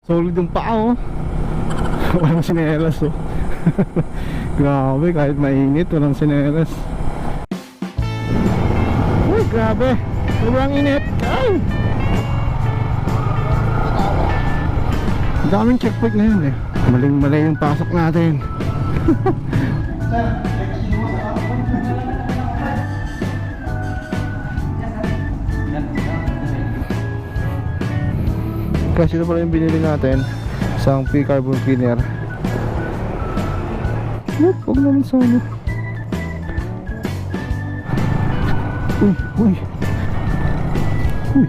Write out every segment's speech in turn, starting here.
Solid yung paa oh. Walang sinelas oh. Grabe, kahit mainit walang sinelas. Uy, grabe, sobrang init. Ay! Daming checkpoint ngayon eh. Maling-mali yung pasok natin. Kasi ito pala yung binili natin, isang P-carbon cleaner. Huwag naman sana. Uy, uy, uy.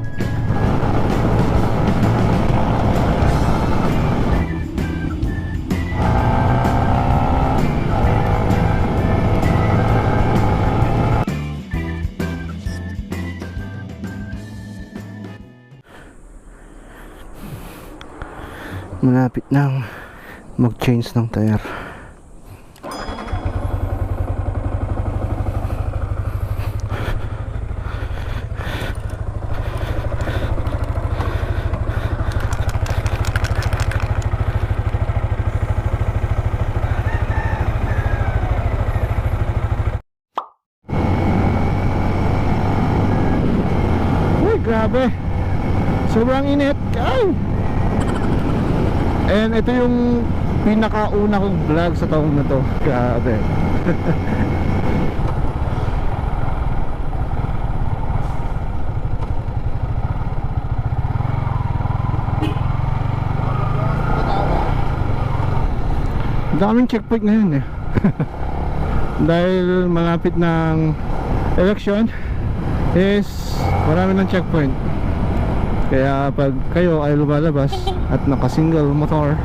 Malapit nang mag-change ng tire. Uy, grabe, sobrang init. Ay! And ito yung pinakauna kong vlog sa taong na to. Grabe. Daming checkpoint ngayon eh. Dahil malapit ng election is marami ng checkpoint. Kaya pag kayo ay lumalabas at naka-single motor,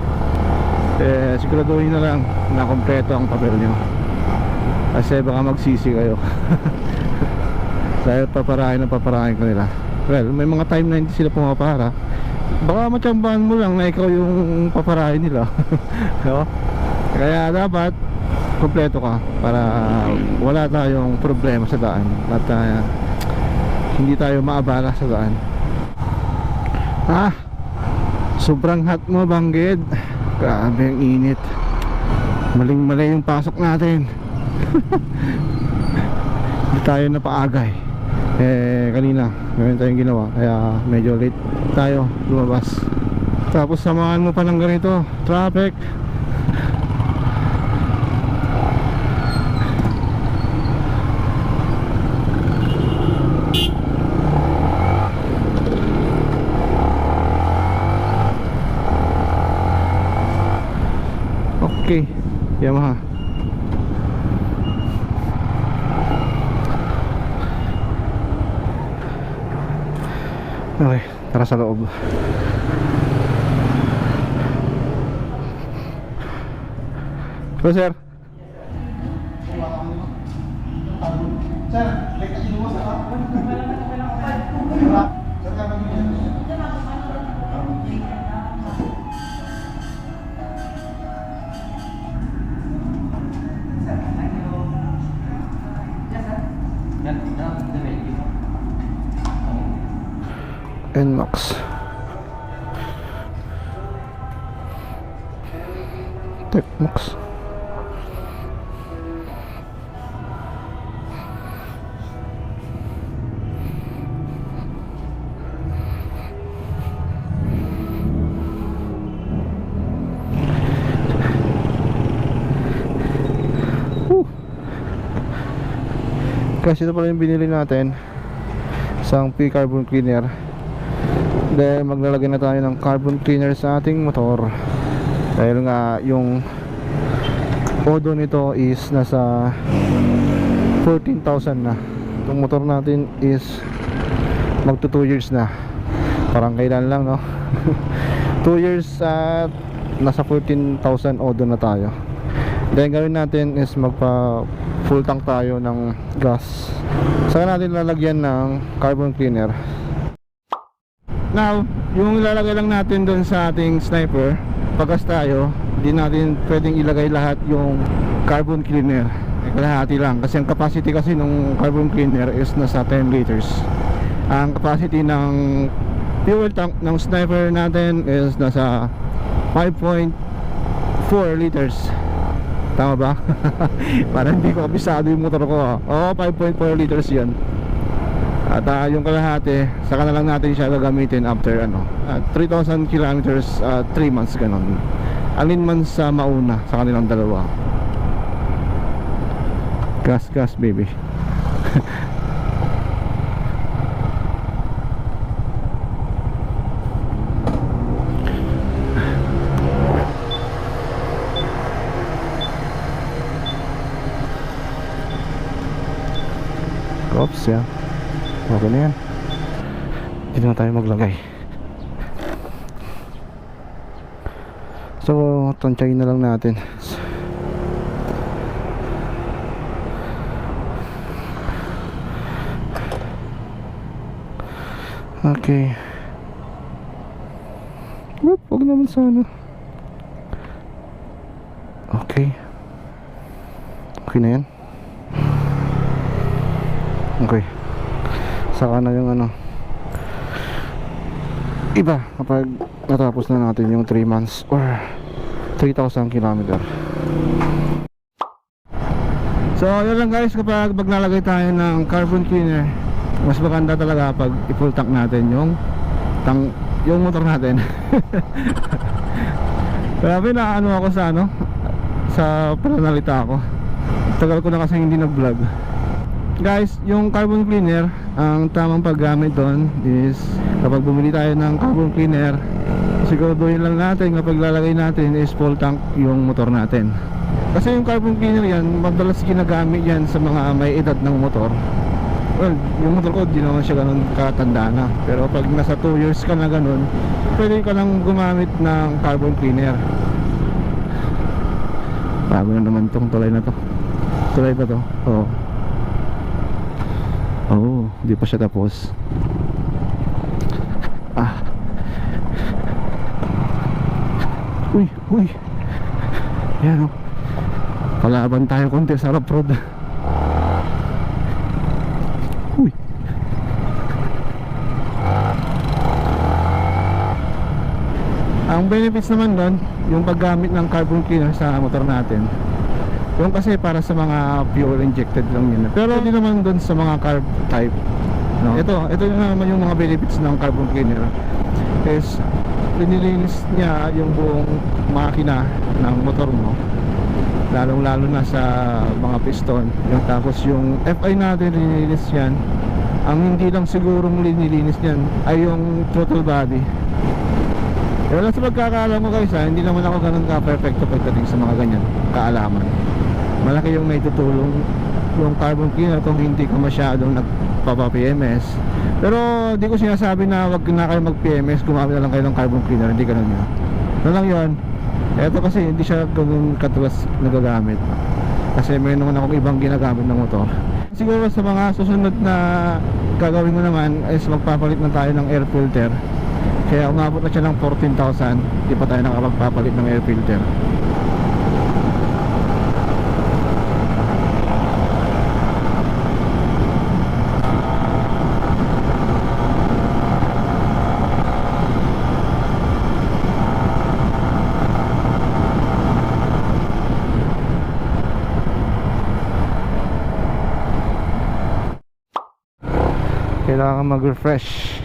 eh siguraduhin na lang na kompleto ang papel nyo. Kasi baka magsisi kayo. Dahil paparahin ko nila. Well, may mga time na hindi sila pumapara. Baka matsambahan mo lang na ikaw yung paparahin nila. No? Kaya dapat kompleto ka para wala tayong problema sa daan at hindi tayo maabala sa daan. Sobrang hot mo, Bangged. Grabe ang init. Maling-mali yung pasok natin. Hindi tayo napaagay. Kanina meron tayong ginawa, kaya medyo late tayo lumabas. Tapos samahan mo pa ng ganito, traffic. Okay, Yamaha. Okay, tara sa loob. Hello, sir. NMAX TechMax. Kasi ito pala yung binili natin, isang P-carbon cleaner. Dahil maglalagay na tayo ng carbon cleaner sa ating motor. Dahil nga yung odo nito is nasa 14,000 na. Itong motor natin is magto 2 years na. Parang kailan lang, no? 2 years at nasa 14,000 odo na tayo. Dahil gawin natin is magpa full tank tayo ng gas. Saka natin lalagyan ng carbon cleaner. Now, yung ilalagay lang natin doon sa ating sniper, pagkas tayo, hindi natin pwedeng ilagay lahat yung carbon cleaner. Kalahati lang, kasi ang capacity kasi ng carbon cleaner is nasa 10 liters. Ang capacity ng fuel tank ng Sniper natin is nasa 5.4 liters. Tama ba? Parang hindi ko kabisado yung motor ko. Oo, 5.4 liters yan. At yung kalahati, saka na lang natin siya gagamitin after 3,000 kilometers, 3 months ganon. Alin man sa mauna sa kanilang dalawa. Gas gas baby. Oops, yan. Okay na yan. Dito na tayo maglagay. So, tansyahin na lang natin. Okay. Huwag naman sana. Okay. Okay na yan. Okay. Saka na yung iba kapag natapos na natin yung 3 months or 3,000 km. So yun lang guys, kapag maglalagay tayo ng carbon cleaner, mas maganda talaga pag i-full tank natin yung motor natin. Grabe na ako sa pananalita ko. Tagal ko na kasi hindi nag-vlog. Guys, yung carbon cleaner, ang tamang paggamit doon is kapag bumili tayo ng carbon cleaner, siguraduhin lang natin kapag lalagay natin is full tank yung motor natin. Kasi yung carbon cleaner yan, madalas ginagamit yan sa mga may edad ng motor. Well, yung motor ko di naman siya ganun katanda na. Pero pag nasa 2 years ka na ganun, pwede ka lang gumamit ng carbon cleaner. Bago na naman tong tulay na to. Tulay ba to? Oo. Oh, di pa siya tapos. Uy. Yan o. Palaban tayo konti sa rough road. Uy. Ang benefits naman doon, yung paggamit ng carbon cleaner sa motor natin. Yung kasi para sa mga fuel injected lang yun. Pero hindi naman doon sa mga carb type, no? Ito naman yung mga benefits ng carbon cleaner. Is linilinis niya yung buong makina ng motor mo, lalong lalo na sa mga piston. Tapos yung FI natin linilinis yan. Ang hindi lang sigurong linilinis yan ay yung throttle body. Pero sa pagkakaalam ko guys, hindi naman ako ganun ka-perfecto pagdating sa mga ganyan kaalaman. Malaki yung may tutulong yung carbon cleaner kung hindi ka masyadong nagpapa-PMS. Pero di ko sinasabi na wag na kayo mag-PMS, gumamit na lang kayo ng carbon cleaner. Hindi ganun yun. Ano lang yun, eto kasi hindi siya ganun katulas nagagamit. Kasi may naman akong ibang ginagamit ng motor. Siguro sa mga susunod na gagawin mo naman is magpapalit na tayo ng air filter. Kaya umabot na siya ng 14,000, di pa tayo nakapagpapalit ng air filter. Kailangan mag-refresh.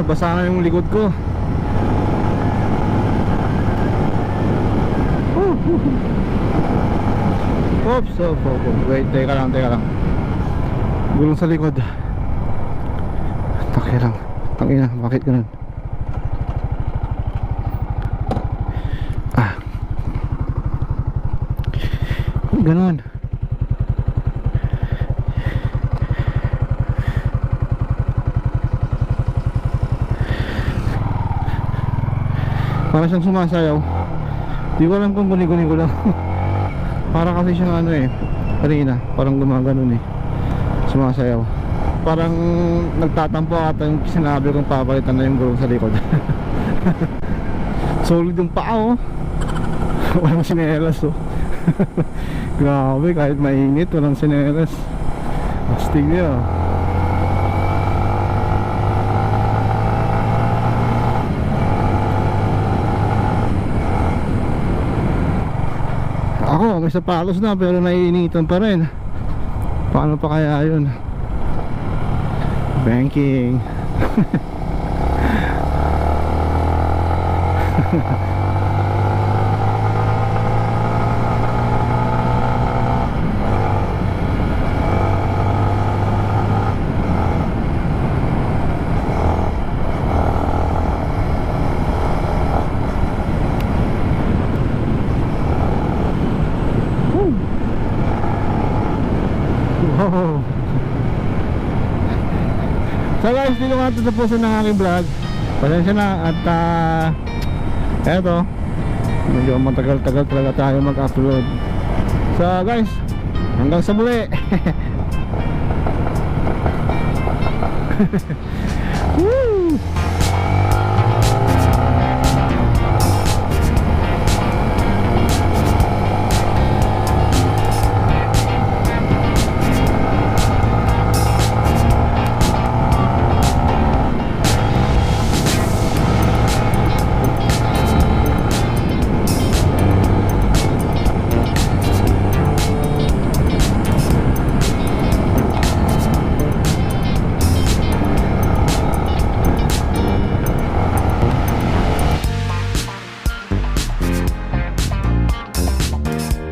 Basa na yung likod ko. Oops, wait, teka lang. Gulong sa likod. Takay lang. Tangina, bakit ganun? Ganun. Para siyang sumasayaw. Di ko alam kung guni-guni ko lang. Para kasi siyang kanina, parang gumaganon sumasayaw. parang nagtatampo ata yung sinabi kong papalitan na yung gulong sa likod. Solid yung paa oh. Walang sinelas oh. Grabe, kahit mainit walang sinelas. Astig niya. Ako may sapatos na pero naiinitan pa rin. Paano pa kaya yun? Banking. Wow. So guys, dito nga tatapusin ng aking vlog. Pasensya na at eto, medyo matagal-tagal talaga tayo mag-upload. So guys, hanggang sa muli. Woo!